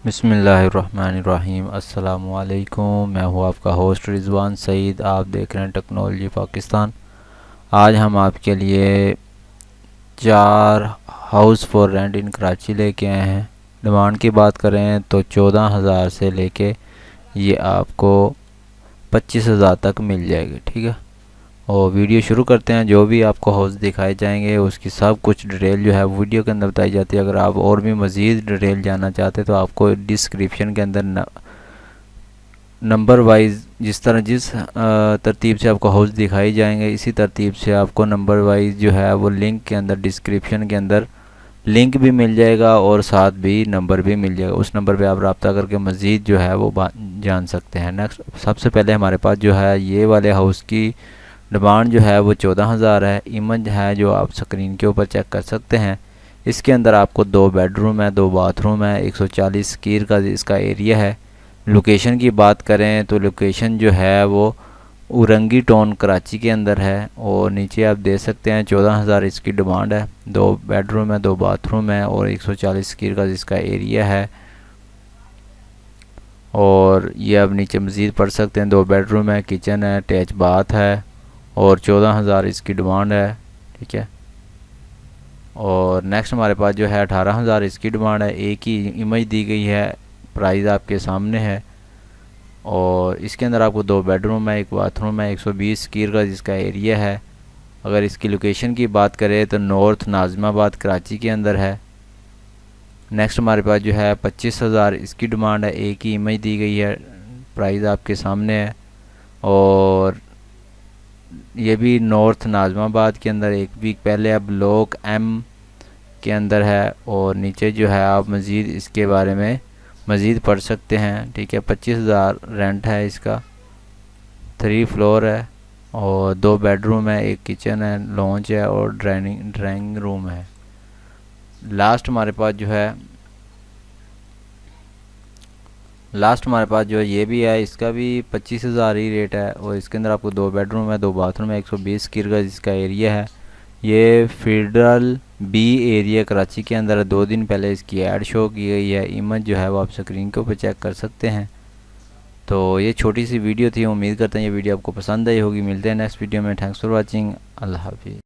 बिस्मिल्लाहिर्रहमानिर्रहीम। अस्सलामुअलैकुम। मैं हूँ आपका होस्ट रिजवान सईद। आप देख रहे हैं टेक्नोलॉजी पाकिस्तान। आज हम आपके लिए 4 हाउस फॉर रेंट इन कराची लेके आए हैं। डिमांड की बात करें तो 14,000 से लेके ये आपको 25,000 तक मिल जाएगी। ठीक है, और वीडियो शुरू करते हैं। जो भी आपको हाउस दिखाए जाएंगे उसकी सब कुछ डिटेल जो है वीडियो के अंदर बताई जाती है। अगर आप और भी मज़ीद डिटेल जानना चाहते हैं तो आपको डिस्क्रिप्शन के अंदर नंबर वाइज जिस तरतीब से आपको हाउस दिखाई जाएंगे इसी तरतीब से आपको नंबर वाइज जो है वो लिंक के अंदर डिस्क्रिप्शन के अंदर लिंक भी मिल जाएगा और साथ भी नंबर भी मिल जाएगा। उस नंबर पे आप रब्ता करके मज़ीद जो है वो जान सकते हैं। नेक्स्ट, सबसे पहले हमारे पास जो है ये वाले हाउस की डिमांड जो है वो 14,000 है। इमेज है जो आप स्क्रीन के ऊपर चेक कर सकते हैं। इसके अंदर आपको 2 बेडरूम है, 2 बाथरूम है, 140 स्क्वायर का इसका एरिया है। लोकेशन की बात करें तो लोकेशन जो है वो उरंगी टाउन कराची के अंदर है। और नीचे आप देख सकते हैं 14,000 इसकी डिमांड है। 2 बेडरूम है, 2 बाथरूम है और 140 स्क्वायर का इसका एरिया है। और ये आप नीचे मज़ीद पढ़ सकते हैं। 2 बेडरूम है, किचन है, अटैच बाथ है और 14,000 इसकी डिमांड है। ठीक है, और नेक्स्ट हमारे पास जो है 18,000 इसकी डिमांड है। एक ही इमेज दी गई है, प्राइस आपके सामने है। और इसके अंदर आपको 2 बेडरूम है, 1 बाथरूम है, 120 स्क्वायर का जिसका एरिया है। अगर इसकी लोकेशन की बात करें तो नॉर्थ नाज़िमाबाद कराची के अंदर है। नेक्स्ट हमारे पास जो है 25,000 इसकी डिमांड है। एक ही इमेज दी गई है, प्राइस आपके सामने है। और ये भी नॉर्थ नाज़िमाबाद के अंदर एक वीक पहले अब ब्लॉक एम के अंदर है। और नीचे जो है आप मज़ीद इसके बारे में मज़ीद पढ़ सकते हैं। ठीक है, 25,000 रेंट है इसका। 3 फ्लोर है और 2 बेडरूम है, 1 किचन है, लॉन्च है और ड्राइंग रूम है। लास्ट हमारे पास जो है ये भी है। इसका भी 25,000 ही रेट है। और इसके अंदर आपको 2 बेडरूम है, 2 बाथरूम है, 120 स्क्वायर का जिसका एरिया है। ये फेडरल बी एरिया कराची के अंदर है। 2 दिन पहले इसकी ऐड शो की गई है। इमेज जो है वो आप स्क्रीन के ऊपर चेक कर सकते हैं। तो ये छोटी सी वीडियो थी। उम्मीद करते हैं ये वीडियो आपको पसंद आई होगी। मिलते हैं नेक्स्ट वीडियो में। Thanks for watching. अल्लाह हाफिज़।